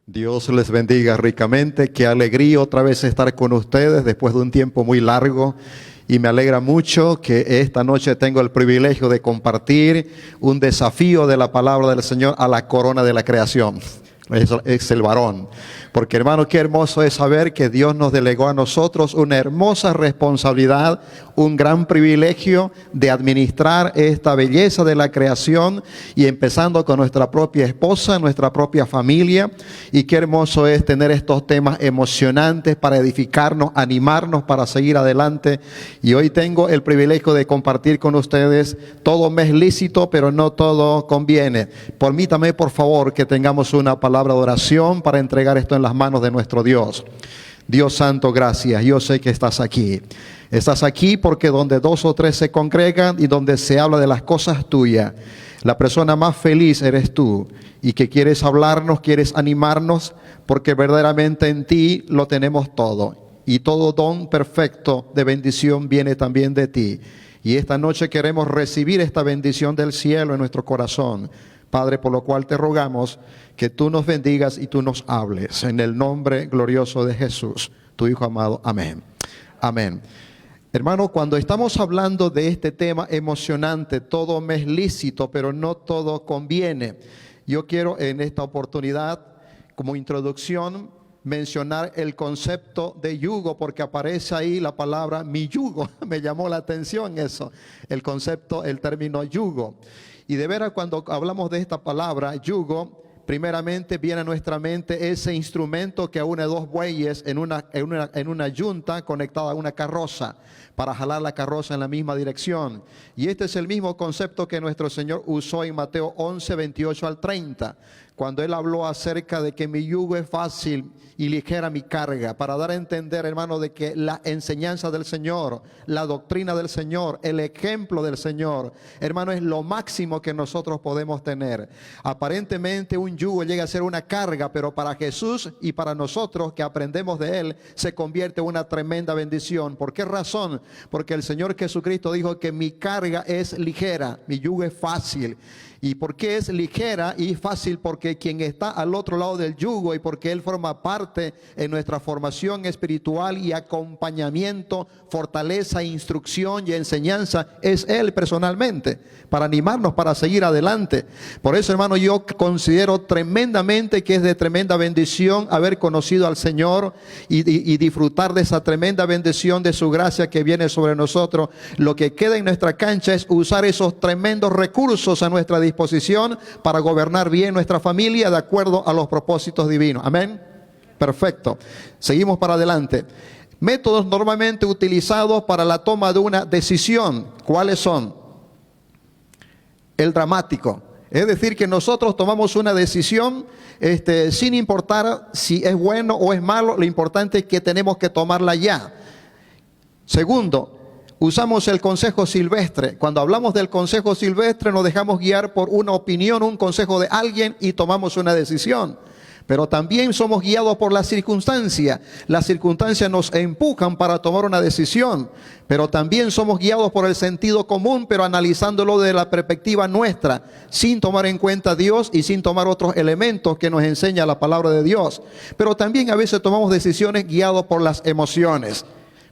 Dios les bendiga ricamente. Qué alegría otra vez estar con ustedes después de un tiempo muy largo. Y me alegra mucho que esta noche tengo el privilegio de compartir un desafío de la palabra del Señor a la corona de la creación. Es el varón. Porque hermano, qué hermoso es saber que Dios nos delegó a nosotros una hermosa responsabilidad, un gran privilegio de administrar esta belleza de la creación, y empezando con nuestra propia esposa, nuestra propia familia. Y qué hermoso es tener estos temas emocionantes para edificarnos, animarnos para seguir adelante. Y hoy tengo el privilegio de compartir con ustedes: todo me es lícito, pero no todo conviene. Permítame, por favor, que tengamos una palabra de oración para entregar esto en las manos de nuestro Dios. Dios santo, gracias. Yo sé que estás aquí. Estás aquí porque donde dos o tres se congregan y donde se habla de las cosas tuyas, la persona más feliz eres tú, y que quieres hablarnos, quieres animarnos, porque verdaderamente en ti lo tenemos todo, y todo don perfecto de bendición viene también de ti. Y esta noche queremos recibir esta bendición del cielo en nuestro corazón, Padre, por lo cual te rogamos que tú nos bendigas y tú nos hables. En el nombre glorioso de Jesús, tu Hijo amado. Amén. Amén. Hermano, cuando estamos hablando de este tema emocionante, todo me es lícito, pero no todo conviene. Yo quiero en esta oportunidad, como introducción, mencionar el concepto de yugo, porque aparece ahí la palabra mi yugo. Me llamó la atención eso, el concepto, el término yugo. Y de veras, cuando hablamos de esta palabra, yugo, primeramente viene a nuestra mente ese instrumento que une dos bueyes en una yunta conectada a una carroza, para jalar la carroza en la misma dirección. Y este es el mismo concepto que nuestro Señor usó en Mateo 11, 28 al 30, cuando Él habló acerca de que mi yugo es fácil y ligera mi carga, para dar a entender, hermano, de que la enseñanza del Señor, la doctrina del Señor, el ejemplo del Señor, hermano, es lo máximo que nosotros podemos tener. Aparentemente un yugo llega a ser una carga, pero para Jesús y para nosotros que aprendemos de Él, se convierte en una tremenda bendición. ¿Por qué razón? Porque el Señor Jesucristo dijo que mi carga es ligera, mi yugo es fácil. ¿Y por qué es ligera y fácil? Porque quien está al otro lado del yugo, y porque Él forma parte en nuestra formación espiritual y acompañamiento, fortaleza, instrucción y enseñanza, es Él personalmente, para animarnos para seguir adelante. Por eso, hermano, yo considero tremendamente que es de tremenda bendición haber conocido al Señor y disfrutar de esa tremenda bendición de su gracia que viene sobre nosotros. Lo que queda en nuestra cancha es usar esos tremendos recursos a nuestra disposición para gobernar bien nuestra familia de acuerdo a los propósitos divinos. Amén. Perfecto. Seguimos para adelante. Métodos normalmente utilizados para la toma de una decisión, ¿cuáles son? El dramático. Es decir, que nosotros tomamos una decisión sin importar si es bueno o es malo. Lo importante es que tenemos que tomarla ya. Segundo, usamos el consejo silvestre. Cuando hablamos del consejo silvestre, nos dejamos guiar por una opinión, un consejo de alguien, y tomamos una decisión. Pero también somos guiados por la circunstancia. Las circunstancias nos empujan para tomar una decisión. Pero también somos guiados por el sentido común, pero analizándolo de la perspectiva nuestra, sin tomar en cuenta a Dios y sin tomar otros elementos que nos enseña la palabra de Dios. Pero también a veces tomamos decisiones guiados por las emociones.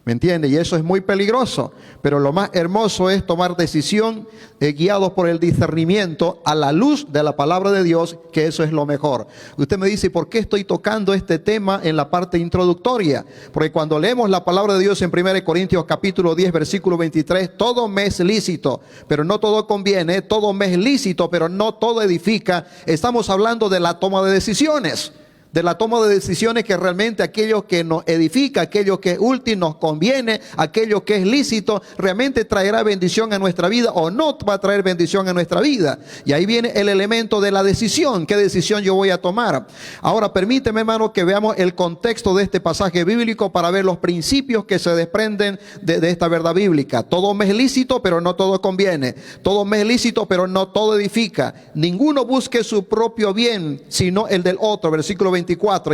¿Me entiende? Y eso es muy peligroso. Pero lo más hermoso es tomar decisión guiados por el discernimiento a la luz de la palabra de Dios, que eso es lo mejor. Usted me dice, ¿por qué estoy tocando este tema en la parte introductoria? Porque cuando leemos la palabra de Dios en 1 Corintios capítulo 10, versículo 23, todo me es lícito, pero no todo conviene. Todo me es lícito, pero no todo edifica. Estamos hablando de la toma de decisiones. De la toma de decisiones, que realmente aquello que nos edifica, aquello que último nos conviene, aquello que es lícito, realmente traerá bendición a nuestra vida o no va a traer bendición a nuestra vida. Y ahí viene el elemento de la decisión. ¿Qué decisión yo voy a tomar? Ahora permíteme, hermano, que veamos el contexto de este pasaje bíblico para ver los principios que se desprenden de esta verdad bíblica. Todo me es lícito, pero no todo conviene. Todo me es lícito, pero no todo edifica. Ninguno busque su propio bien, sino el del otro. Versículo 24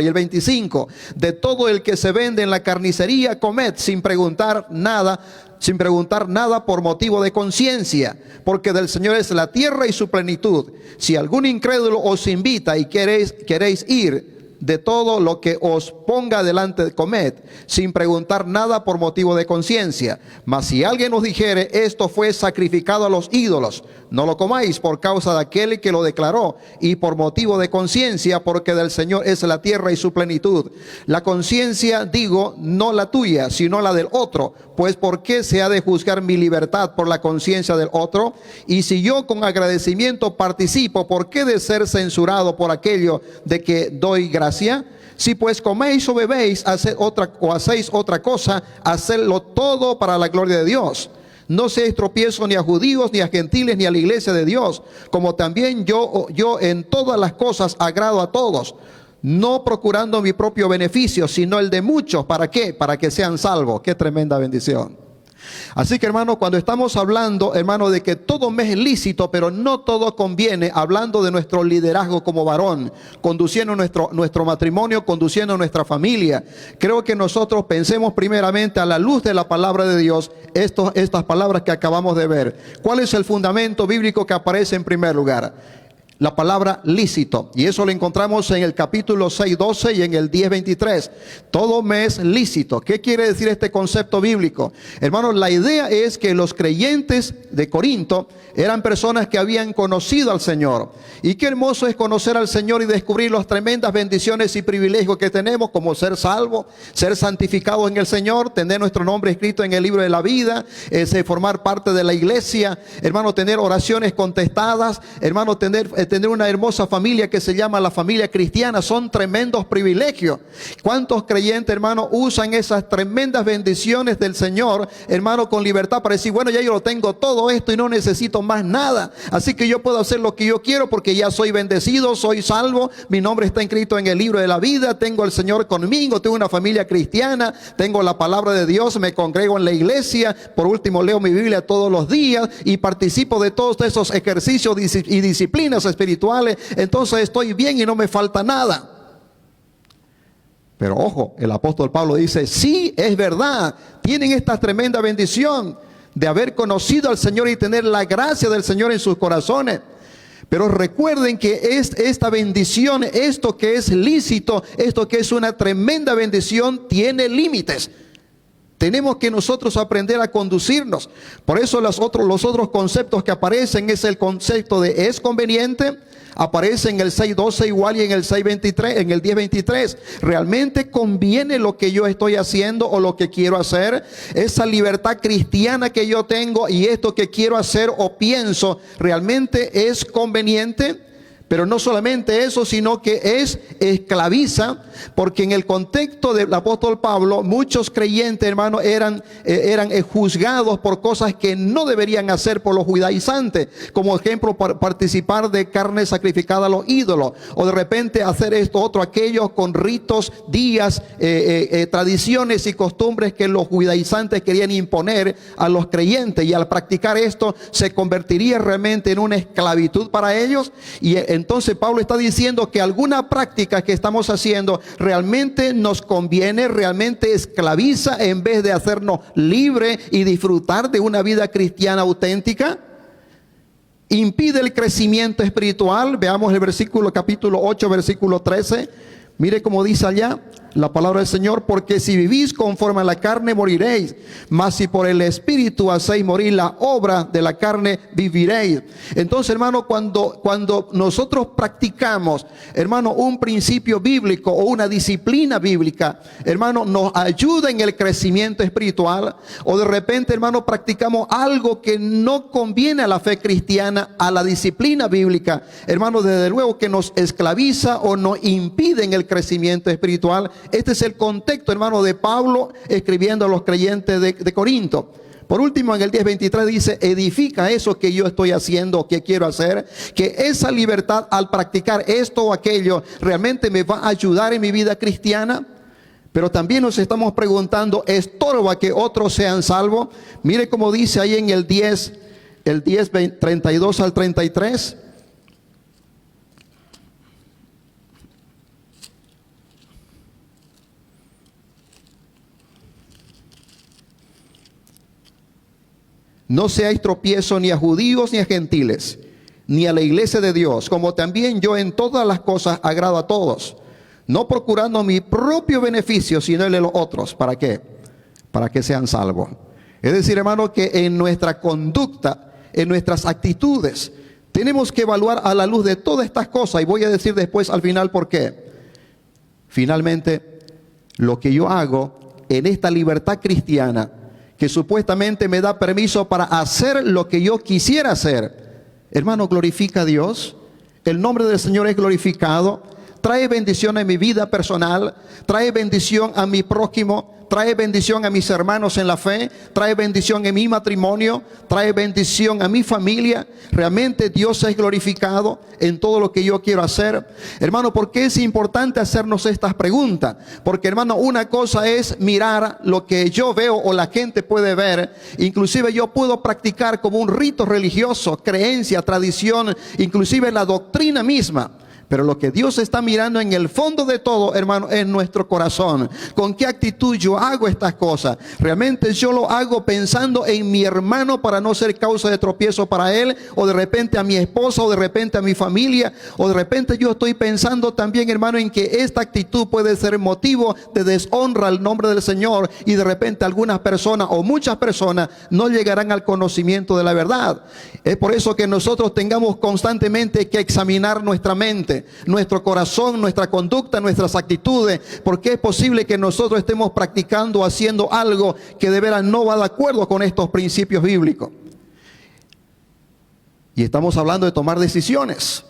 y el 25. De todo el que se vende en la carnicería, comed sin preguntar nada por motivo de conciencia, porque del Señor es la tierra y su plenitud. Si algún incrédulo os invita y queréis ir, de todo lo que os ponga delante comed, sin preguntar nada por motivo de conciencia. Mas si alguien os dijere, esto fue sacrificado a los ídolos, no lo comáis por causa de aquel que lo declaró, y por motivo de conciencia, porque del Señor es la tierra y su plenitud. La conciencia, digo, no la tuya, sino la del otro. Pues ¿por qué se ha de juzgar mi libertad por la conciencia del otro? Y si yo con agradecimiento participo, ¿por qué de ser censurado por aquello de que doy gracia? Si pues coméis o bebéis, hacéis otra cosa, hacedlo todo para la gloria de Dios. No seáis tropiezo ni a judíos, ni a gentiles, ni a la iglesia de Dios, como también yo en todas las cosas agrado a todos, no procurando mi propio beneficio, sino el de muchos. ¿Para qué? Para que sean salvos. Qué tremenda bendición. Así que, hermano, cuando estamos hablando, hermano, de que todo me es lícito, pero no todo conviene, hablando de nuestro liderazgo como varón, conduciendo nuestro matrimonio, conduciendo nuestra familia, creo que nosotros pensemos primeramente a la luz de la palabra de Dios, estas palabras que acabamos de ver. ¿Cuál es el fundamento bíblico que aparece en primer lugar? La palabra lícito, y eso lo encontramos en el capítulo 6:12 y en el 10:23. Todo me es lícito. ¿Qué quiere decir este concepto bíblico? Hermanos, la idea es que los creyentes de Corinto eran personas que habían conocido al Señor. Y qué hermoso es conocer al Señor y descubrir las tremendas bendiciones y privilegios que tenemos, como ser salvos, ser santificados en el Señor, tener nuestro nombre escrito en el libro de la vida, formar parte de la iglesia, hermano, tener oraciones contestadas, hermano, tener una hermosa familia que se llama la familia cristiana. Son tremendos privilegios. ¿Cuántos creyentes, hermano, usan esas tremendas bendiciones del Señor, hermano, con libertad para decir, bueno, ya yo lo tengo todo esto y no necesito más nada, así que yo puedo hacer lo que yo quiero porque ya soy bendecido, soy salvo, mi nombre está inscrito en el libro de la vida, tengo al Señor conmigo, tengo una familia cristiana, tengo la palabra de Dios, me congrego en la iglesia, por último leo mi Biblia todos los días y participo de todos esos ejercicios y disciplinas espirituales. Entonces estoy bien y no me falta nada. Pero ojo, el apóstol Pablo dice, sí, es verdad, tienen esta tremenda bendición de haber conocido al Señor y tener la gracia del Señor en sus corazones. Pero recuerden que esta bendición, esto que es lícito, esto que es una tremenda bendición, tiene límites. Tenemos que nosotros aprender a conducirnos. Por eso los otros conceptos que aparecen es el concepto de es conveniente. Aparece en el 6:12 igual y en el 6:23, en el 10:23. ¿Realmente conviene lo que yo estoy haciendo o lo que quiero hacer? Esa libertad cristiana que yo tengo y esto que quiero hacer o pienso, ¿realmente es conveniente? Pero no solamente eso, sino que esclaviza, porque en el contexto del apóstol Pablo, muchos creyentes, hermanos, eran juzgados por cosas que no deberían hacer por los judaizantes. Como ejemplo, participar de carne sacrificada a los ídolos, o de repente hacer esto, otro, aquello, con ritos, días, tradiciones y costumbres que los judaizantes querían imponer a los creyentes. Y al practicar esto, se convertiría realmente en una esclavitud para ellos. Y entonces Pablo está diciendo que alguna práctica que estamos haciendo realmente nos conviene, realmente esclaviza en vez de hacernos libres y disfrutar de una vida cristiana auténtica. Impide el crecimiento espiritual. Veamos el capítulo 8, versículo 13. Mire cómo dice allá la palabra del Señor: porque si vivís conforme a la carne moriréis, mas si por el Espíritu hacéis morir la obra de la carne, viviréis. Entonces, hermano, cuando nosotros practicamos, hermano, un principio bíblico o una disciplina bíblica, hermano, nos ayuda en el crecimiento espiritual. O de repente, hermano, practicamos algo que no conviene a la fe cristiana, a la disciplina bíblica, hermano, desde luego que nos esclaviza o nos impide en el crecimiento espiritual. Este es el contexto, hermano, de Pablo escribiendo a los creyentes de Corinto. Por último, en el 10:23 dice: edifica eso que yo estoy haciendo, que quiero hacer, que esa libertad al practicar esto o aquello realmente me va a ayudar en mi vida cristiana. Pero también nos estamos preguntando, ¿estorba que otros sean salvos? Mire cómo dice ahí en el 10, 32 al 33. No seáis tropiezo ni a judíos ni a gentiles, ni a la iglesia de Dios, como también yo en todas las cosas agrado a todos, no procurando mi propio beneficio, sino el de los otros. ¿Para qué? Para que sean salvos. Es decir, hermano, que en nuestra conducta, en nuestras actitudes, tenemos que evaluar a la luz de todas estas cosas. Y voy a decir después al final por qué. Finalmente, lo que yo hago en esta libertad cristiana, que supuestamente me da permiso para hacer lo que yo quisiera hacer, hermano, glorifica a Dios. El nombre del Señor es glorificado. Trae bendición a mi vida personal, trae bendición a mi prójimo, trae bendición a mis hermanos en la fe, trae bendición en mi matrimonio, trae bendición a mi familia. Realmente Dios es glorificado en todo lo que yo quiero hacer. Hermano, ¿por qué es importante hacernos estas preguntas? Porque, hermano, una cosa es mirar lo que yo veo o la gente puede ver. Inclusive yo puedo practicar como un rito religioso, creencia, tradición, inclusive la doctrina misma. Pero lo que Dios está mirando en el fondo de todo, hermano, es nuestro corazón. ¿Con qué actitud yo hago estas cosas? ¿Realmente yo lo hago pensando en mi hermano para no ser causa de tropiezo para él? ¿O de repente a mi esposa? ¿O de repente a mi familia? ¿O de repente yo estoy pensando también, hermano, en que esta actitud puede ser motivo de deshonra al nombre del Señor? Y de repente algunas personas o muchas personas no llegarán al conocimiento de la verdad. Es por eso que nosotros tengamos constantemente que examinar nuestra mente, nuestro corazón, nuestra conducta, nuestras actitudes, porque es posible que nosotros estemos practicando, haciendo algo que de veras no va de acuerdo con estos principios bíblicos. Y estamos hablando de tomar decisiones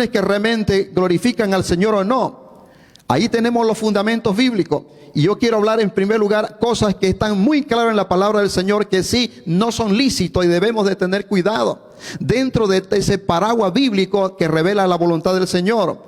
que realmente glorifican al Señor o no. Ahí tenemos los fundamentos bíblicos. Y yo quiero hablar en primer lugar cosas que están muy claras en la palabra del Señor, que sí no son lícitos y debemos de tener cuidado dentro de ese paraguas bíblico que revela la voluntad del Señor.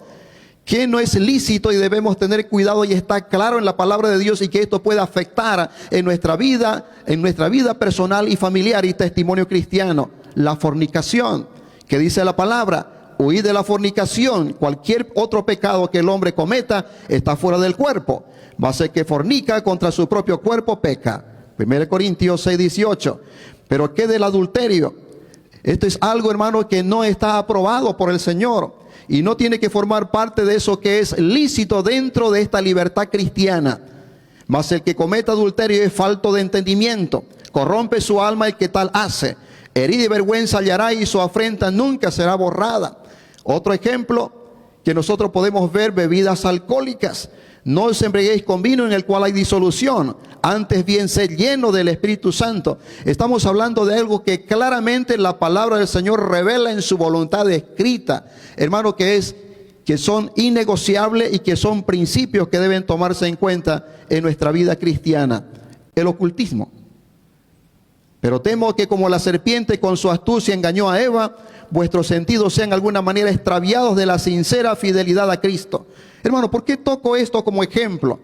Que no es lícito y debemos tener cuidado y está claro en la palabra de Dios, y que esto puede afectar en nuestra vida personal y familiar y testimonio cristiano. La fornicación, que dice la palabra: huid de la fornicación. Cualquier otro pecado que el hombre cometa está fuera del cuerpo. Mas el que fornica contra su propio cuerpo peca. 1 Corintios 6:18. Pero ¿qué del adulterio? Esto es algo, hermano, que no está aprobado por el Señor y no tiene que formar parte de eso que es lícito dentro de esta libertad cristiana. Mas el que cometa adulterio es falto de entendimiento, corrompe su alma el que tal hace. Herida y vergüenza hallará y su afrenta nunca será borrada. Otro ejemplo que nosotros podemos ver: bebidas alcohólicas. No os embriaguéis con vino en el cual hay disolución, antes bien sed lleno del Espíritu Santo. Estamos hablando de algo que claramente la palabra del Señor revela en su voluntad escrita, hermano, que son innegociables y que son principios que deben tomarse en cuenta en nuestra vida cristiana. El ocultismo. Pero temo que como la serpiente con su astucia engañó a Eva, vuestros sentidos sean de alguna manera extraviados de la sincera fidelidad a Cristo. Hermano, ¿por qué toco esto como ejemplo?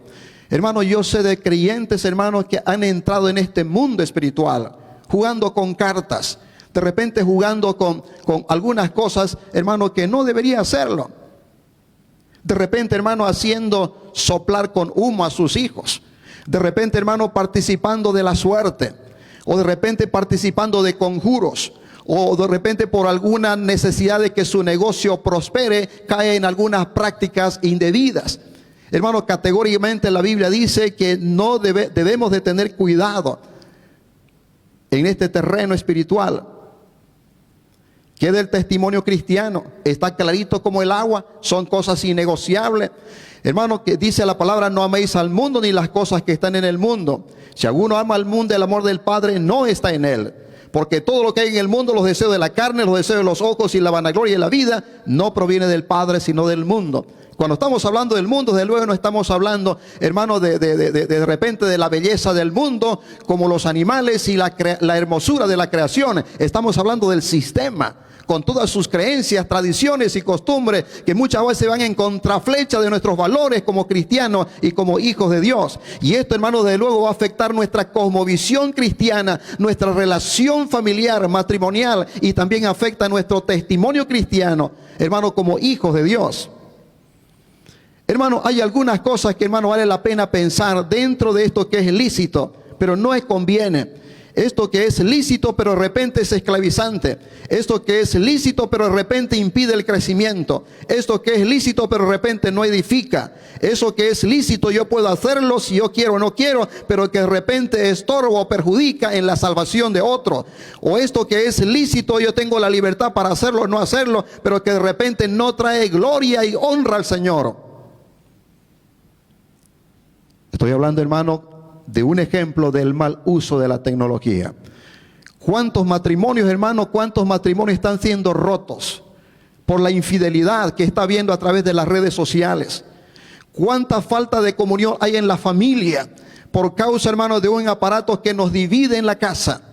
Hermano, yo sé de creyentes, hermanos, que han entrado en este mundo espiritual, jugando con cartas, de repente jugando con algunas cosas, hermano, que no debería hacerlo. De repente, hermano, haciendo soplar con humo a sus hijos. De repente, hermano, participando de la suerte. O de repente participando de conjuros. O de repente por alguna necesidad de que su negocio prospere, cae en algunas prácticas indebidas. Hermano, categóricamente la Biblia dice que no debemos de tener cuidado en este terreno espiritual. ¿Qué del testimonio cristiano? Está clarito como el agua, son cosas innegociables. Hermano, que dice la palabra: no améis al mundo ni las cosas que están en el mundo. Si alguno ama al mundo, el amor del Padre no está en él. Porque todo lo que hay en el mundo, los deseos de la carne, los deseos de los ojos y la vanagloria de la vida, no proviene del Padre, sino del mundo. Cuando estamos hablando del mundo, desde luego no estamos hablando, hermano, de repente de la belleza del mundo, como los animales y la hermosura de la creación. Estamos hablando del sistema, con todas sus creencias, tradiciones y costumbres, que muchas veces van en contraflecha de nuestros valores como cristianos y como hijos de Dios. Y esto, hermano, desde luego va a afectar nuestra cosmovisión cristiana, nuestra relación familiar, matrimonial, y también afecta nuestro testimonio cristiano, hermano, como hijos de Dios. Hermano, hay algunas cosas que, hermano, vale la pena pensar dentro de esto que es lícito, pero no es conviene. Esto que es lícito pero de repente es esclavizante. Esto que es lícito pero de repente impide el crecimiento. Esto que es lícito pero de repente no edifica. Eso que es lícito yo puedo hacerlo si yo quiero o no quiero, pero que de repente estorba o perjudica en la salvación de otro. O esto que es lícito yo tengo la libertad para hacerlo o no hacerlo, pero que de repente no trae gloria y honra al Señor. Estoy hablando, hermano, de un ejemplo del mal uso de la tecnología. ¿Cuántos matrimonios, hermano, cuántos matrimonios están siendo rotos por la infidelidad que está habiendo a través de las redes sociales? ¿Cuánta falta de comunión hay en la familia por causa, hermano, de un aparato que nos divide en la casa?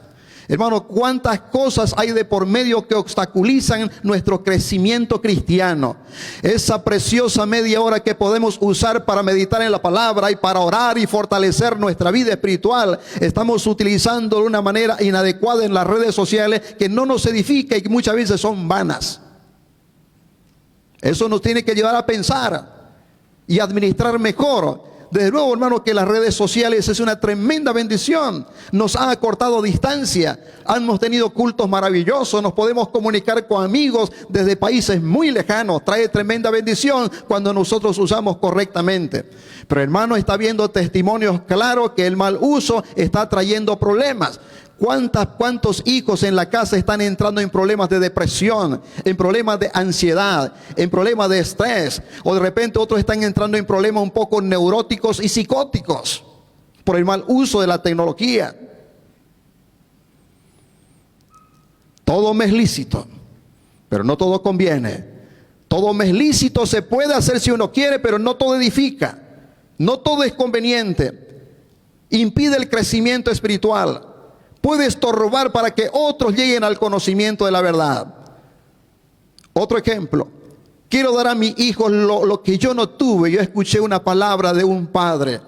Hermano, cuántas cosas hay de por medio que obstaculizan nuestro crecimiento cristiano. Esa preciosa media hora que podemos usar para meditar en la palabra y para orar y fortalecer nuestra vida espiritual, estamos utilizando de una manera inadecuada en las redes sociales que no nos edifica y que muchas veces son vanas. Eso nos tiene que llevar a pensar y administrar mejor. Desde luego, hermano, que las redes sociales es una tremenda bendición. Nos ha acortado distancia. Hemos tenido cultos maravillosos. Nos podemos comunicar con amigos desde países muy lejanos. Trae tremenda bendición cuando nosotros usamos correctamente. Pero, hermano, está viendo testimonios claros que el mal uso está trayendo problemas. ¿Cuántos hijos en la casa están entrando en problemas de depresión, en problemas de ansiedad, en problemas de estrés? O de repente otros están entrando en problemas un poco neuróticos y psicóticos por el mal uso de la tecnología. Todo me es lícito, pero no todo conviene. Todo me es lícito, se puede hacer si uno quiere, pero no todo edifica. No todo es conveniente. Impide el crecimiento espiritual. Puede estorbar para que otros lleguen al conocimiento de la verdad. Otro ejemplo. Quiero dar a mis hijos lo que yo no tuve. Yo escuché una palabra de un padre,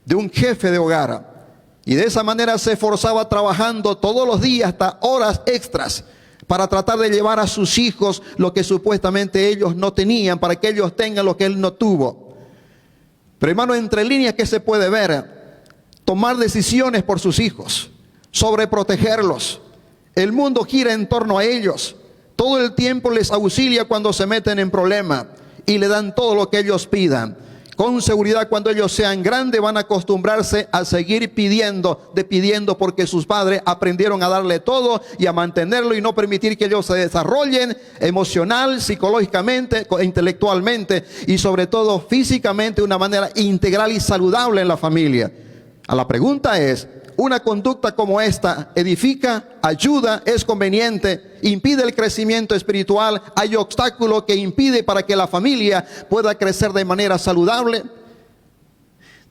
de un jefe de hogar. Y de esa manera se esforzaba trabajando todos los días hasta horas extras para tratar de llevar a sus hijos lo que supuestamente ellos no tenían, para que ellos tengan lo que él no tuvo. Pero, hermano, entre líneas, ¿qué se puede ver? Tomar decisiones por sus hijos, sobreprotegerlos. El mundo gira en torno a ellos. Todo el tiempo les auxilia cuando se meten en problemas y le dan todo lo que ellos pidan. Con seguridad, cuando ellos sean grandes, van a acostumbrarse a seguir pidiendo porque sus padres aprendieron a darle todo y a mantenerlo y no permitir que ellos se desarrollen emocional, psicológicamente, intelectualmente y sobre todo físicamente de una manera integral y saludable en la familia. A la pregunta es, ¿una conducta como esta edifica, ayuda, es conveniente, impide el crecimiento espiritual? ¿Hay obstáculo que impide para que la familia pueda crecer de manera saludable?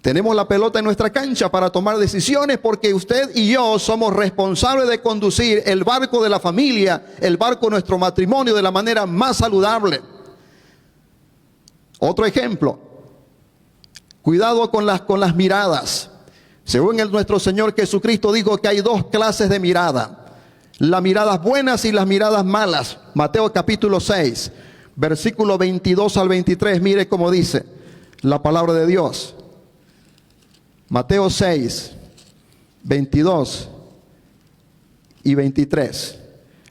Tenemos la pelota en nuestra cancha para tomar decisiones, porque usted y yo somos responsables de conducir el barco de la familia, el barco de nuestro matrimonio de la manera más saludable. Otro ejemplo, cuidado con las miradas. Según nuestro Señor Jesucristo dijo que hay dos clases de mirada: las miradas buenas y las miradas malas. Mateo capítulo 6, versículo 22 al 23, mire cómo dice la palabra de Dios. Mateo 6, 22 y 23.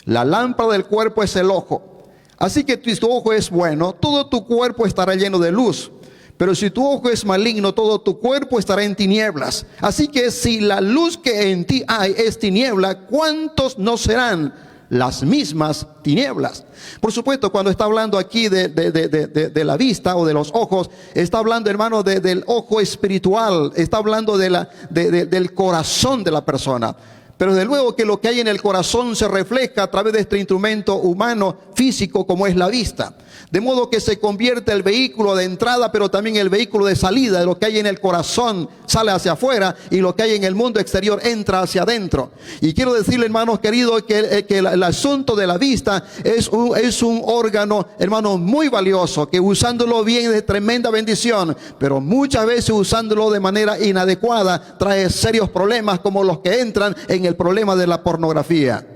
La lámpara del cuerpo es el ojo. Así que si tu ojo es bueno, todo tu cuerpo estará lleno de luz. Pero si tu ojo es maligno, todo tu cuerpo estará en tinieblas. Así que si la luz que en ti hay es tiniebla, ¿cuántos no serán las mismas tinieblas? Por supuesto, cuando está hablando aquí de la vista o de los ojos, está hablando, hermano, del ojo espiritual. Está hablando del corazón de la persona. Pero de luego que lo que hay en el corazón se refleja a través de este instrumento humano físico como es la vista. De modo que se convierte el vehículo de entrada, pero también el vehículo de salida. De lo que hay en el corazón sale hacia afuera y lo que hay en el mundo exterior entra hacia adentro. Y quiero decirle, hermanos queridos, que el asunto de la vista es un órgano, hermano, muy valioso, que usándolo bien es de tremenda bendición, pero muchas veces usándolo de manera inadecuada trae serios problemas, como los que entran en el problema de la pornografía.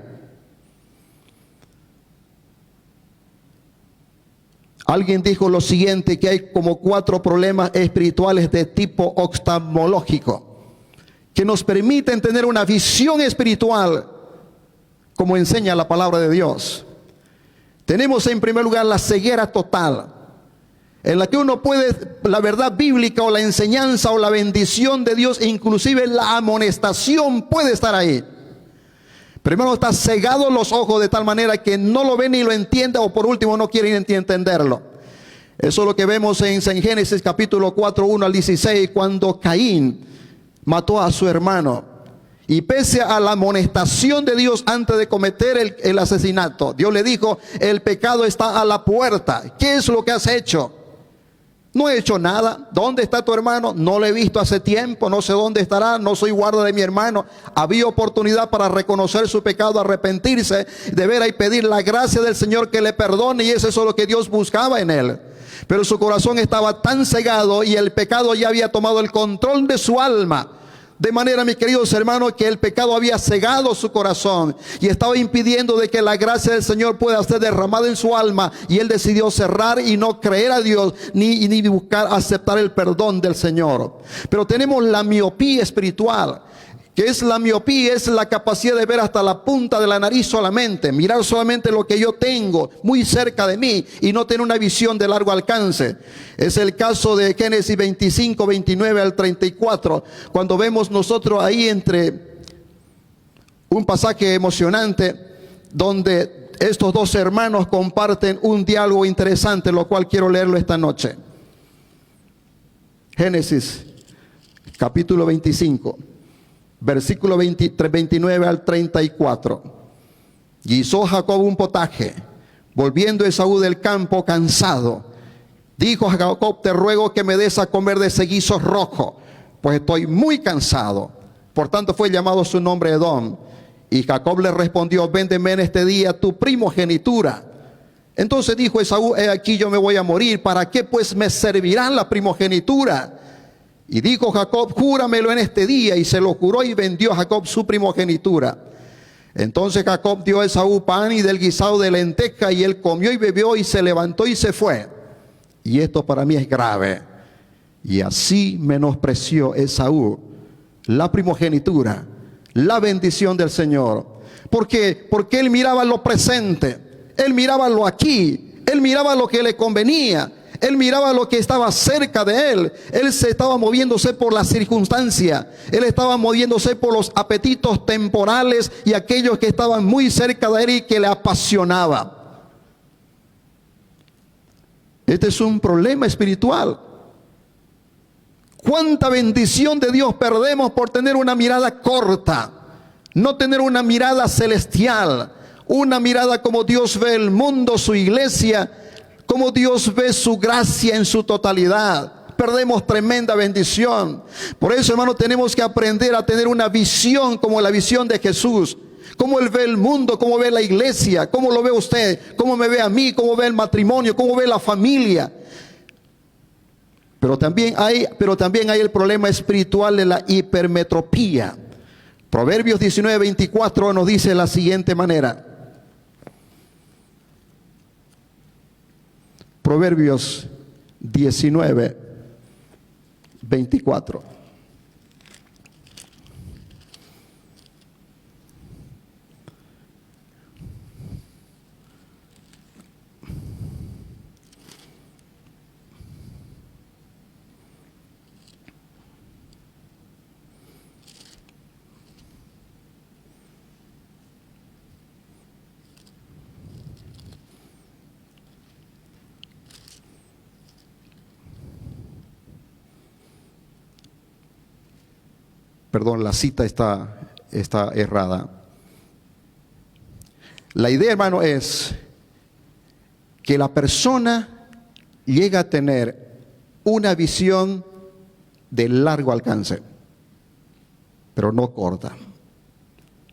Alguien dijo lo siguiente, que hay como 4 problemas espirituales de tipo oftalmológico que nos permiten tener una visión espiritual, como enseña la palabra de Dios. Tenemos en primer lugar la ceguera total, en la que uno puede, la verdad bíblica o la enseñanza o la bendición de Dios, inclusive la amonestación puede estar ahí. Primero está cegado los ojos de tal manera que no lo ve ni lo entiende, o por último no quiere ni entenderlo. Eso es lo que vemos en Génesis capítulo 4, 1 al 16, cuando Caín mató a su hermano. Y pese a la amonestación de Dios antes de cometer el asesinato, Dios le dijo: el pecado está a la puerta. ¿Qué es lo que has hecho? No he hecho nada. ¿Dónde está tu hermano? No lo he visto hace tiempo, no sé dónde estará, no soy guarda de mi hermano. Había oportunidad para reconocer su pecado, arrepentirse, de veras y pedir la gracia del Señor que le perdone, y eso es lo que Dios buscaba en él. Pero su corazón estaba tan cegado y el pecado ya había tomado el control de su alma. De manera, mis queridos hermanos, que el pecado había cegado su corazón y estaba impidiendo de que la gracia del Señor pueda ser derramada en su alma. Y él decidió cerrar y no creer a Dios ni buscar aceptar el perdón del Señor. Pero tenemos la miopía espiritual. ¿Qué es la miopía? Es la capacidad de ver hasta la punta de la nariz solamente, mirar solamente lo que yo tengo muy cerca de mí y no tener una visión de largo alcance. Es el caso de Génesis 25, 29 al 34, cuando vemos nosotros ahí entre un pasaje emocionante donde estos dos hermanos comparten un diálogo interesante, lo cual quiero leerlo esta noche. Génesis capítulo 25. Versículo 29 al 34. Guisó Jacob un potaje. Volviendo Esaú del campo cansado, dijo a Jacob: te ruego que me des a comer de ese guiso rojo, pues estoy muy cansado. Por tanto fue llamado su nombre Edom. Y Jacob le respondió: véndeme en este día tu primogenitura. Entonces dijo Esaú: he aquí yo me voy a morir, ¿para qué pues me servirá la primogenitura? Y dijo Jacob: júramelo en este día. Y se lo juró, y vendió a Jacob su primogenitura. Entonces Jacob dio a Esaú pan y del guisado de lenteja, y él comió y bebió, y se levantó y se fue. Y esto para mí es grave. Y así menospreció Esaú la primogenitura, la bendición del Señor. ¿Por qué? Porque él miraba lo presente, él miraba lo aquí, él miraba lo que le convenía. Él miraba lo que estaba cerca de él. Él se estaba moviéndose por la circunstancia. Él estaba moviéndose por los apetitos temporales y aquellos que estaban muy cerca de él y que le apasionaba. Este es un problema espiritual. ¿Cuánta bendición de Dios perdemos por tener una mirada corta? No tener una mirada celestial. Una mirada como Dios ve el mundo, su iglesia, como Dios ve su gracia en su totalidad. Perdemos tremenda bendición. Por eso, hermano, tenemos que aprender a tener una visión como la visión de Jesús. Cómo Él ve el mundo, cómo ve la iglesia, cómo lo ve usted, cómo me ve a mí, cómo ve el matrimonio, cómo ve la familia. Pero también hay el problema espiritual de la hipermetropía. Proverbios 19, 24 nos dice de la siguiente manera. Proverbios 19, 24. Perdón, la cita está errada. La idea, hermano, es que la persona llega a tener una visión de largo alcance, pero no corta.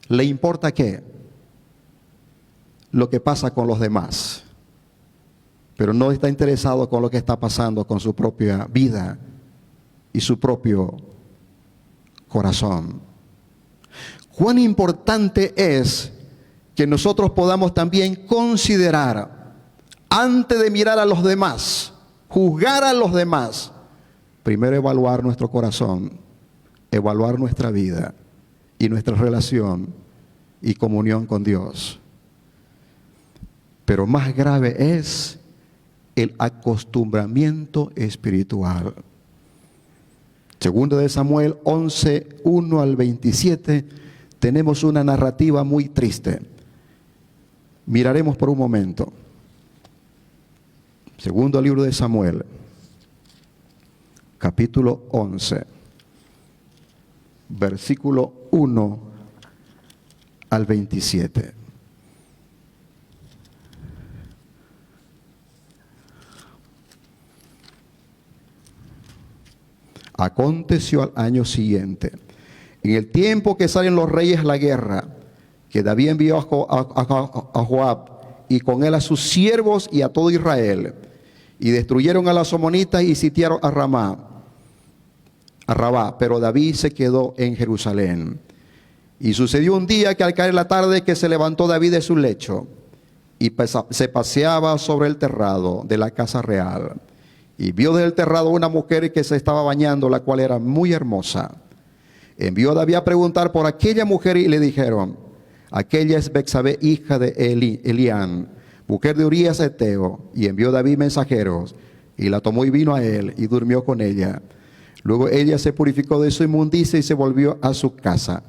¿Le importa qué? Lo que pasa con los demás, pero no está interesado con lo que está pasando con su propia vida y su propio corazón. Cuán importante es que nosotros podamos también considerar, antes de mirar a los demás, juzgar a los demás, primero evaluar nuestro corazón evaluar nuestra vida y nuestra relación y comunión con Dios. Pero más grave es el acostumbramiento espiritual. Segundo de Samuel 11, 1 al 27, tenemos una narrativa muy triste. Miraremos por un momento. Segundo libro de Samuel, capítulo 11, versículo 1 al 27. Aconteció al año siguiente, en el tiempo que salen los reyes a la guerra, que David envió a Joab y con él a sus siervos y a todo Israel, y destruyeron a los amonitas y sitiaron a Rabá, pero David se quedó en Jerusalén. Y sucedió un día que al caer la tarde que se levantó David de su lecho y se paseaba sobre el terrado de la casa real. Y vio desde el terrado una mujer que se estaba bañando, la cual era muy hermosa. Envió a David a preguntar por aquella mujer y le dijeron: aquella es Betsabé, hija de Elián, mujer de Urías Eteo. Y envió David mensajeros y la tomó y vino a él y durmió con ella. Luego ella se purificó de su inmundicia y se volvió a su casa.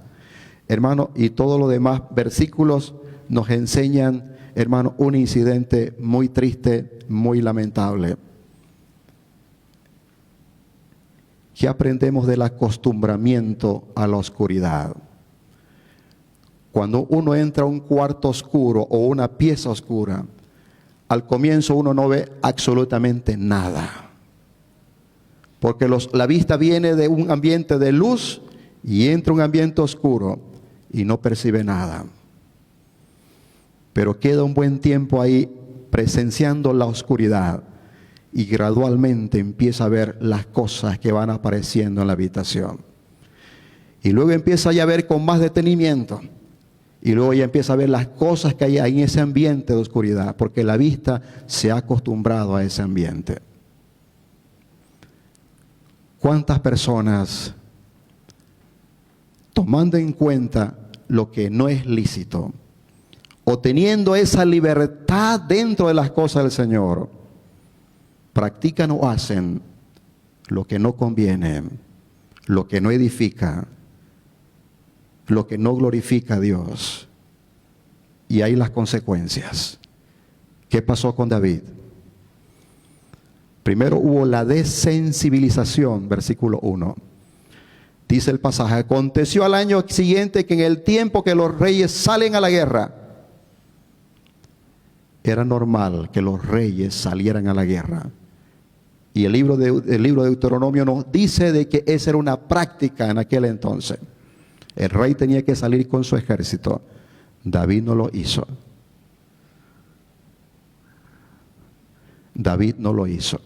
Hermano, y todos los demás versículos nos enseñan, hermano, un incidente muy triste, muy lamentable. ¿Qué aprendemos del acostumbramiento a la oscuridad? Cuando uno entra a un cuarto oscuro o una pieza oscura, al comienzo uno no ve absolutamente nada. Porque la vista viene de un ambiente de luz y entra un ambiente oscuro y no percibe nada. Pero queda un buen tiempo ahí presenciando la oscuridad. Y gradualmente empieza a ver las cosas que van apareciendo en la habitación. Y luego empieza ya a ver con más detenimiento. Y luego ya empieza a ver las cosas que hay en ese ambiente de oscuridad. Porque la vista se ha acostumbrado a ese ambiente. ¿Cuántas personas, tomando en cuenta lo que no es lícito, o teniendo esa libertad dentro de las cosas del Señor, practican o hacen lo que no conviene, lo que no edifica, lo que no glorifica a Dios? Y ahí las consecuencias. ¿Qué pasó con David? Primero hubo la desensibilización, versículo 1. Dice el pasaje: aconteció al año siguiente que en el tiempo que los reyes salen a la guerra. Era normal que los reyes salieran a la guerra. Y el libro de Deuteronomio nos dice de que esa era una práctica en aquel entonces. El rey tenía que salir con su ejército. David no lo hizo. David no lo hizo.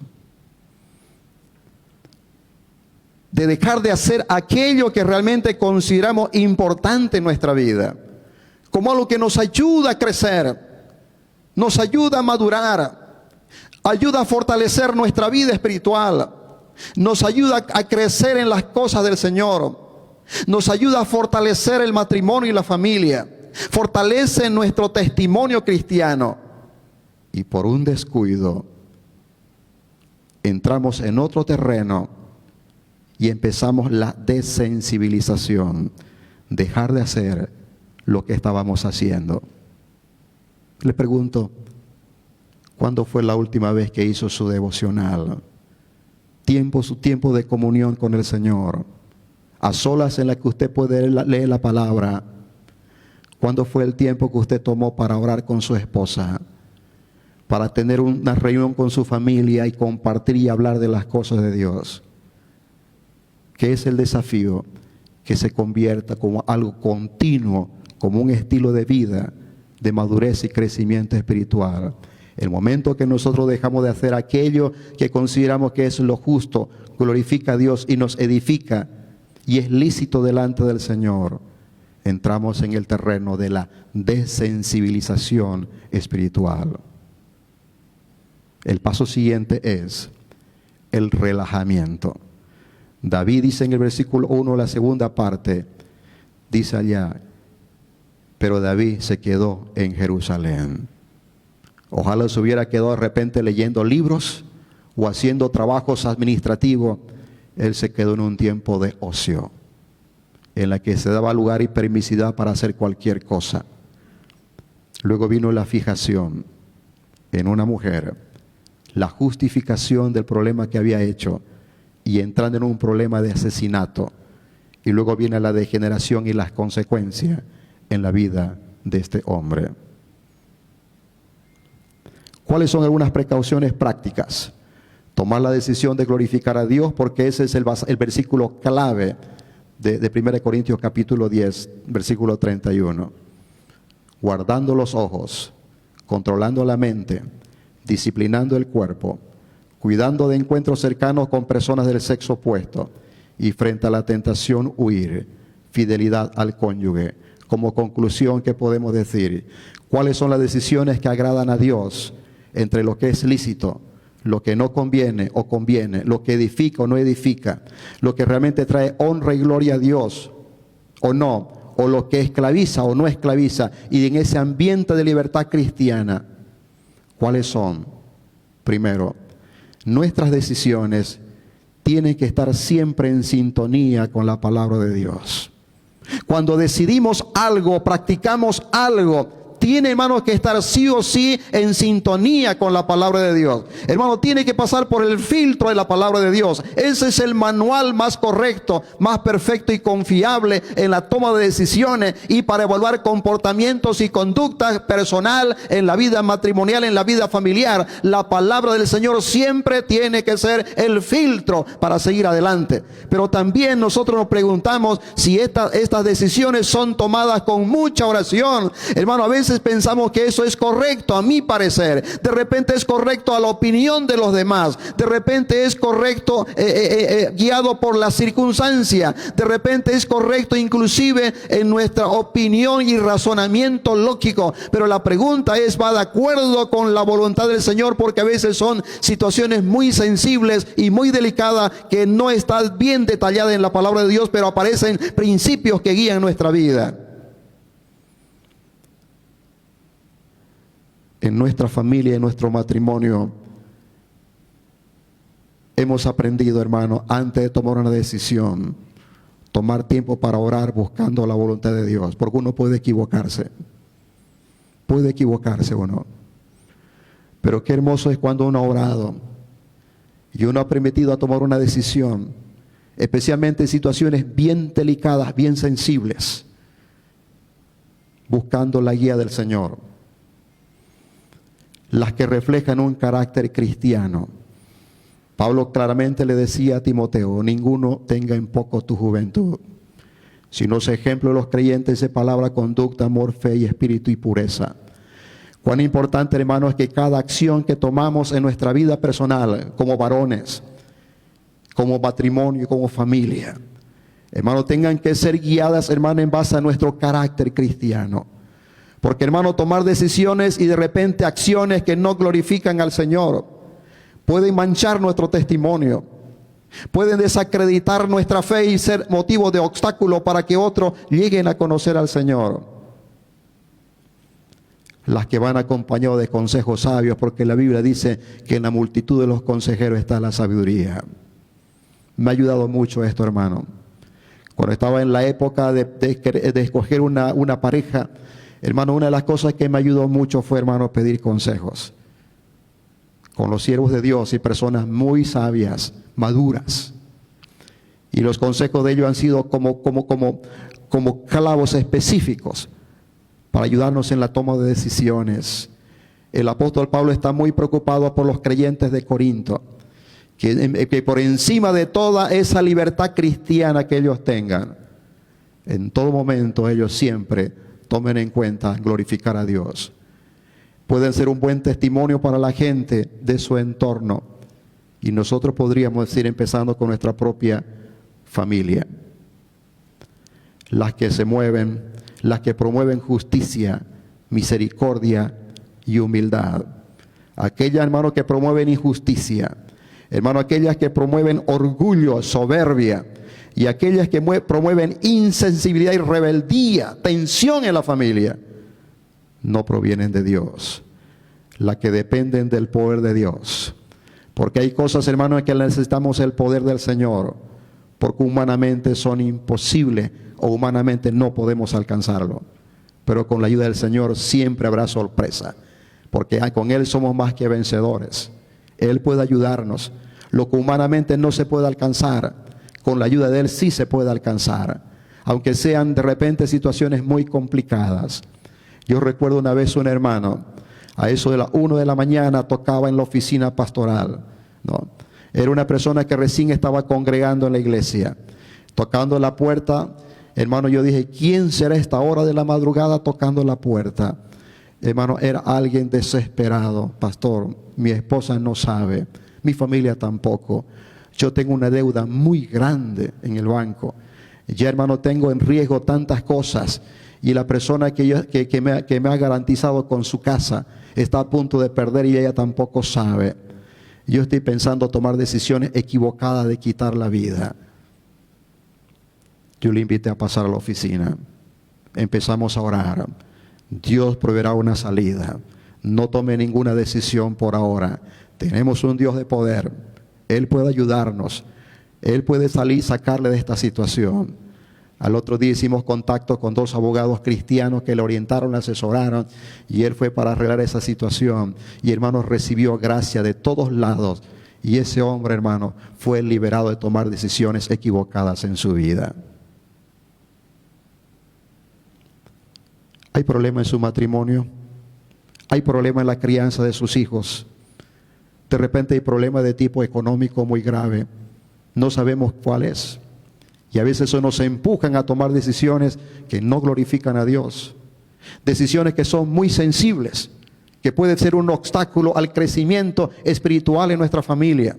De dejar de hacer aquello que realmente consideramos importante en nuestra vida, como algo que nos ayuda a crecer, nos ayuda a madurar, ayuda a fortalecer nuestra vida espiritual, nos ayuda a crecer en las cosas del Señor, nos ayuda a fortalecer el matrimonio y la familia, fortalece nuestro testimonio cristiano. Y por un descuido entramos en otro terreno y empezamos la desensibilización, dejar de hacer lo que estábamos haciendo. Le pregunto, ¿cuándo fue la última vez que hizo su devocional? Su tiempo de comunión con el Señor, a solas en la que usted puede leer la palabra. ¿Cuándo fue el tiempo que usted tomó para orar con su esposa? Para tener una reunión con su familia y compartir y hablar de las cosas de Dios. ¿Qué es el desafío? Que se convierta como algo continuo, como un estilo de vida, de madurez y crecimiento espiritual. El momento que nosotros dejamos de hacer aquello que consideramos que es lo justo, glorifica a Dios y nos edifica y es lícito delante del Señor, entramos en el terreno de la desensibilización espiritual. El paso siguiente es el relajamiento. David dice en el versículo 1, la segunda parte, dice allá, pero David se quedó en Jerusalén. Ojalá se hubiera quedado de repente leyendo libros o haciendo trabajos administrativos. Él se quedó en un tiempo de ocio, en la que se daba lugar y permisidad para hacer cualquier cosa. Luego vino la fijación en una mujer, la justificación del problema que había hecho y entrando en un problema de asesinato. Y luego viene la degeneración y las consecuencias en la vida de este hombre. ¿Cuáles son algunas precauciones prácticas? Tomar la decisión de glorificar a Dios, porque ese es el versículo clave de 1 Corintios capítulo 10, versículo 31. Guardando los ojos, controlando la mente, disciplinando el cuerpo, cuidando de encuentros cercanos con personas del sexo opuesto y frente a la tentación huir, fidelidad al cónyuge. Como conclusión, ¿qué podemos decir? ¿Cuáles son las decisiones que agradan a Dios entre lo que es lícito, lo que no conviene o conviene, lo que edifica o no edifica, lo que realmente trae honra y gloria a Dios o no, o lo que esclaviza o no esclaviza, y en ese ambiente de libertad cristiana, ¿cuáles son? Primero, nuestras decisiones tienen que estar siempre en sintonía con la palabra de Dios. Cuando decidimos algo, practicamos algo, tiene, hermano, que estar sí o sí en sintonía con la palabra de Dios. Hermano, tiene que pasar por el filtro de la palabra de Dios. Ese es el manual más correcto, más perfecto y confiable en la toma de decisiones y para evaluar comportamientos y conductas personal en la vida matrimonial, en la vida familiar. La palabra del Señor siempre tiene que ser el filtro para seguir adelante. Pero también nosotros nos preguntamos si estas decisiones son tomadas con mucha oración. Hermano, a veces pensamos que eso es correcto a mi parecer, de repente es correcto a la opinión de los demás, de repente es correcto guiado por la circunstancia, de repente es correcto inclusive en nuestra opinión y razonamiento lógico, pero la pregunta es, ¿va de acuerdo con la voluntad del Señor? Porque a veces son situaciones muy sensibles y muy delicadas que no están bien detalladas en la palabra de Dios, pero aparecen principios que guían nuestra vida. En nuestra familia, en nuestro matrimonio, hemos aprendido, hermano, antes de tomar una decisión, tomar tiempo para orar buscando la voluntad de Dios, porque uno puede equivocarse o no. Pero qué hermoso es cuando uno ha orado y uno ha permitido a tomar una decisión, especialmente en situaciones bien delicadas, bien sensibles, buscando la guía del Señor. Las que reflejan un carácter cristiano. Pablo claramente le decía a Timoteo, ninguno tenga en poco tu juventud, sino es ejemplo de los creyentes de palabra, conducta, amor, fe y espíritu y pureza. Cuán importante, hermano, es que cada acción que tomamos en nuestra vida personal, como varones, como matrimonio, como familia, hermano, tengan que ser guiadas, hermano, en base a nuestro carácter cristiano. Porque, hermano, tomar decisiones y de repente acciones que no glorifican al Señor pueden manchar nuestro testimonio, pueden desacreditar nuestra fe y ser motivo de obstáculo para que otros lleguen a conocer al Señor. Las que van acompañados de consejos sabios, porque la Biblia dice que en la multitud de los consejeros está la sabiduría. Me ha ayudado mucho esto, hermano. Cuando estaba en la época de escoger una pareja, hermano, una de las cosas que me ayudó mucho fue, hermano, pedir consejos con los siervos de Dios y personas muy sabias, maduras. Y los consejos de ellos han sido como clavos específicos para ayudarnos en la toma de decisiones. El apóstol Pablo está muy preocupado por los creyentes de Corinto, que por encima de toda esa libertad cristiana que ellos tengan, en todo momento ellos siempre tomen en cuenta glorificar a Dios. Pueden ser un buen testimonio para la gente de su entorno. Y nosotros podríamos decir, empezando con nuestra propia familia. Las que se mueven, las que promueven justicia, misericordia y humildad. Aquellas, hermanos, que promueven injusticia, Hermano, aquellas que promueven orgullo, soberbia, y aquellas que promueven insensibilidad y rebeldía, tensión en la familia, no provienen de Dios. Las que dependen del poder de Dios. Porque hay cosas, hermanos, en que necesitamos el poder del Señor, porque humanamente son imposibles o humanamente no podemos alcanzarlo. Pero con la ayuda del Señor siempre habrá sorpresa, porque con Él somos más que vencedores. Él puede ayudarnos. Lo que humanamente no se puede alcanzar, con la ayuda de Él sí se puede alcanzar, aunque sean de repente situaciones muy complicadas. Yo recuerdo una vez un hermano, a eso de las 1 de la mañana tocaba en la oficina pastoral, ¿no? Era una persona que recién estaba congregando en la iglesia, tocando la puerta. Hermano, yo dije, ¿quién será a esta hora de la madrugada tocando la puerta? Hermano, era alguien desesperado. Pastor, mi esposa no sabe, mi familia tampoco. Yo tengo una deuda muy grande en el banco. Ya, hermano, tengo en riesgo tantas cosas. Y la persona que me ha garantizado con su casa está a punto de perder y ella tampoco sabe. Yo estoy pensando tomar decisiones equivocadas de quitar la vida. Yo le invité a pasar a la oficina. Empezamos a orar. Dios proveerá una salida. No tome ninguna decisión por ahora. Tenemos un Dios de poder. Él puede ayudarnos. Él puede sacarle de esta situación. Al otro día hicimos contacto con 2 abogados cristianos que le orientaron, le asesoraron, y él fue para arreglar esa situación. Y hermano, recibió gracia de todos lados. Y ese hombre, hermano, fue liberado de tomar decisiones equivocadas en su vida. ¿Hay problema en su matrimonio? ¿Hay problema en la crianza de sus hijos? De repente hay problema de tipo económico muy grave. No sabemos cuál es. Y a veces eso nos empujan a tomar decisiones que no glorifican a Dios. Decisiones que son muy sensibles, que pueden ser un obstáculo al crecimiento espiritual en nuestra familia.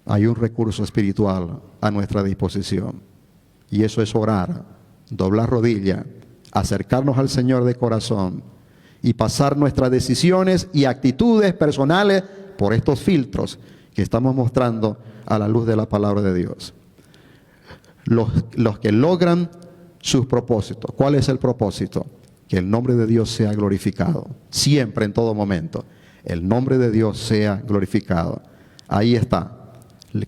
Hay un recurso espiritual a nuestra disposición. Y eso es orar, doblar rodilla, acercarnos al Señor de corazón y pasar nuestras decisiones y actitudes personales por estos filtros que estamos mostrando a la luz de la palabra de Dios. Los que logran sus propósitos. ¿Cuál es el propósito? Que el nombre de Dios sea glorificado. Siempre, en todo momento. El nombre de Dios sea glorificado. Ahí está.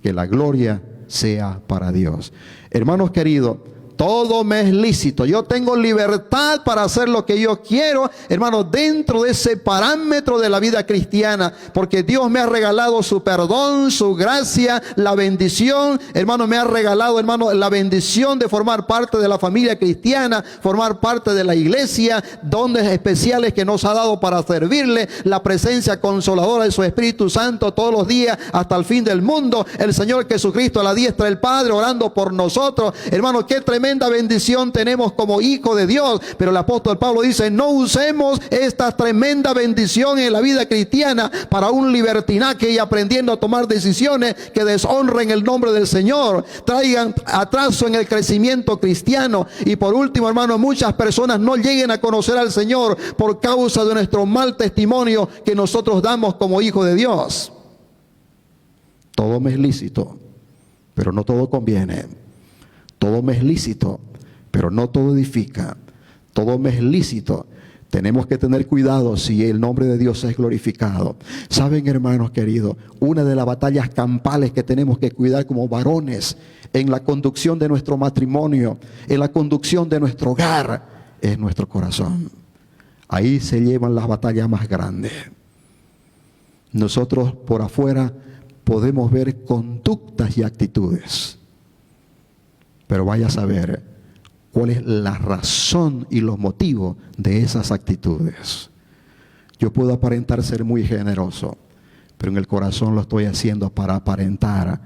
Que la gloria sea para Dios. Hermanos queridos, todo me es lícito. Yo tengo libertad para hacer lo que yo quiero, hermano, dentro de ese parámetro de la vida cristiana, porque Dios me ha regalado su perdón, su gracia, la bendición. Hermano, me ha regalado, hermano, la bendición de formar parte de la familia cristiana, formar parte de la iglesia, dones especiales que nos ha dado para servirle, la presencia consoladora de su Espíritu Santo todos los días hasta el fin del mundo. El Señor Jesucristo a la diestra del Padre orando por nosotros. Hermano, qué tremenda bendición tenemos como hijo de Dios. Pero el apóstol Pablo dice, no usemos esta tremenda bendición en la vida cristiana para un libertinaje y aprendiendo a tomar decisiones que deshonren el nombre del Señor, traigan atraso en el crecimiento cristiano. Y por último, hermano, muchas personas no lleguen a conocer al Señor por causa de nuestro mal testimonio que nosotros damos como hijos de Dios. Todo me es lícito, pero no todo conviene. Todo me es lícito, pero no todo edifica. Todo me es lícito. Tenemos que tener cuidado si el nombre de Dios es glorificado. Saben, hermanos queridos, una de las batallas campales que tenemos que cuidar como varones en la conducción de nuestro matrimonio, en la conducción de nuestro hogar, es nuestro corazón. Ahí se llevan las batallas más grandes. Nosotros por afuera podemos ver conductas y actitudes, pero vaya a saber cuál es la razón y los motivos de esas actitudes. Yo puedo aparentar ser muy generoso, pero en el corazón lo estoy haciendo para aparentar,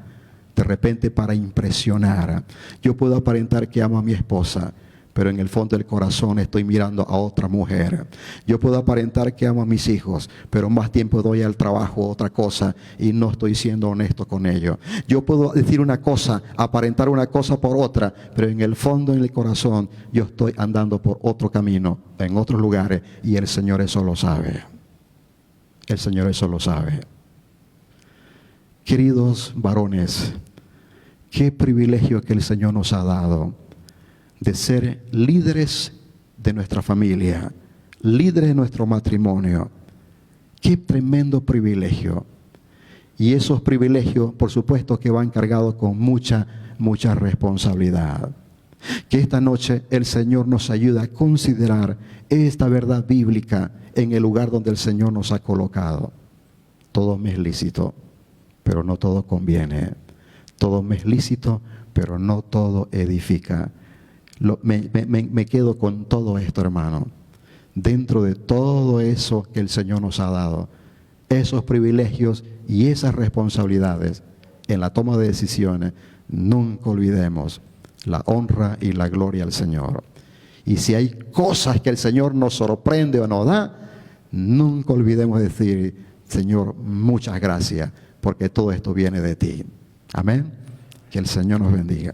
de repente para impresionar. Yo puedo aparentar que amo a mi esposa, pero en el fondo del corazón estoy mirando a otra mujer. Yo puedo aparentar que amo a mis hijos, pero más tiempo doy al trabajo otra cosa y no estoy siendo honesto con ellos. Yo puedo decir una cosa, aparentar una cosa por otra, pero en el fondo, en el corazón, yo estoy andando por otro camino, en otros lugares, y el Señor eso lo sabe. El Señor eso lo sabe. Queridos varones, qué privilegio que el Señor nos ha dado de ser líderes de nuestra familia, líderes de nuestro matrimonio. Qué tremendo privilegio. Y esos privilegios, por supuesto, que van cargados con mucha responsabilidad. Que esta noche el Señor nos ayude a considerar esta verdad bíblica en el lugar donde el Señor nos ha colocado. Todo me es lícito, pero no todo conviene. Todo me es lícito, pero no todo edifica. Me quedo con todo esto, hermano. Dentro de todo eso que el Señor nos ha dado, esos privilegios y esas responsabilidades en la toma de decisiones, nunca olvidemos la honra y la gloria al Señor. Y si hay cosas que el Señor nos sorprende o nos da, nunca olvidemos decir: Señor, muchas gracias, porque todo esto viene de ti. Amén. Que el Señor nos bendiga.